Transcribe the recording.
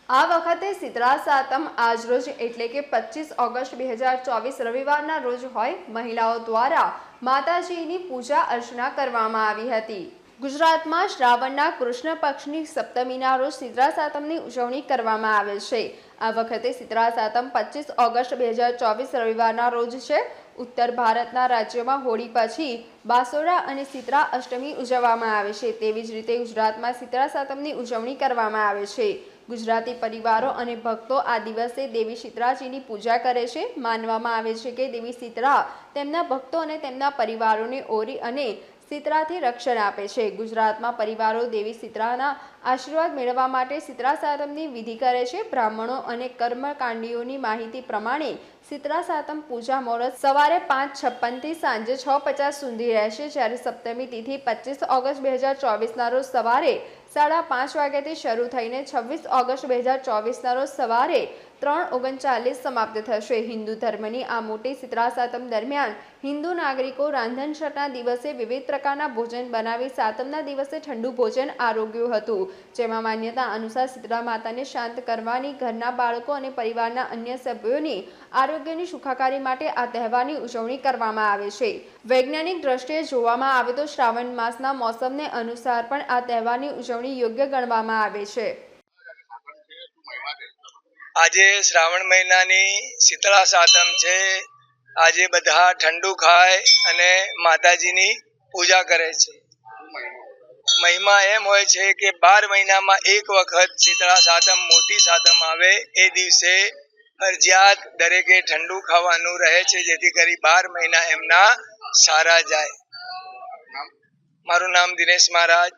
આ વખતે શીતળા સાતમ આજરોજ એટલે કે 25 ઓગસ્ટ 2024 રવિવારના રોજ હોય મહિલાઓ દ્વારા માતાજીની પૂજા અર્ચના કરવામાં આવી હતી। ગુજરાતમાં શ્રાવણના કૃષ્ણ પક્ષની સપ્તમીના રોજ શીતળા સાતમની ઉજવણી કરવામાં આવે છે। આ વખતે શીતળા સાતમ 25 ઓગસ્ટ 2024 રવિવારના રોજ છે। ઉત્તર ભારતના રાજ્યોમાં હોળી પછી બાસોડા અને શીતળા અષ્ટમી ઉજવવામાં આવે છે। તેવી જ રીતે ગુજરાતમાં શીતળા સાતમની ઉજવણી કરવામાં આવે છે। ગુજરાતી પરિવારો અને ભક્તો આ દિવસે દેવી શીતળાજીની પૂજા કરે છે। માનવામાં આવે છે કે દેવી શીતળા તેમના ભક્તો અને તેમના પરિવારોને ઓરી અને શીતળાથી રક્ષણ આપે છે। ગુજરાતમાં પરિવારો દેવી શીતળાના આશીર્વાદ મેળવવા માટે શીતળા સાતમની વિધિ કરે છે। બ્રાહ્મણો અને કર્મકાંડીઓની માહિતી પ્રમાણે શીતળા સાતમ પૂજા મુહૂર્ત સવારે 5:56 થી સાંજે 6:50 સુધી રહેશે, જ્યારે સપ્તમી તિથિ 25 ઓગસ્ટ 2024ના રોજ સવારે 5:30 વાગ્યાથી શરૂ થઈને 26 ઓગસ્ટ 2024ના રોજ સવારે 3:39 સમાપ્ત થશે। હિન્દુ ધર્મની આ મોટી શીતળા સાતમ દરમિયાન હિન્દુ નાગરિકો રાંધણછટના દિવસે વિવિધ પ્રકારના ભોજન બનાવી સાતમના દિવસે ઠંડુ ભોજન આરોગ્યું હતું, જેમાં માન્યતા અનુસાર શીતળા માતાને શાંત કરવાની, ઘરના બાળકો અને પરિવારના અન્ય સભ્યોની આરોગ્યની સુખાકારી માટે આ તહેવારની ઉજવણી કરવામાં આવે છે। વૈજ્ઞાનિક દ્રષ્ટિએ જોવામાં આવે તો શ્રાવણ માસના મોસમને અનુસાર પણ આ તહેવારની ઉજવણી યોગ્ય ગણવામાં આવે છે। આજે શ્રાવણ મહિનાની શીતળા સાતમ છે। આજે બધા ઠંડુ ખાય અને માતાજીની પૂજા કરે છે। મહિમા એમ હોય છે કે 12 મહિનામાં એક વખત શીતળા સાતમ મોટી સાતમ આવે એ દિવસે ફરજિયાત દરેકે ઠંડુ ખાવાનું રહે છે, જેથી કરી 12 મહિના એમના સારા જાય। મારું નામ દિનેશ મહારાજ,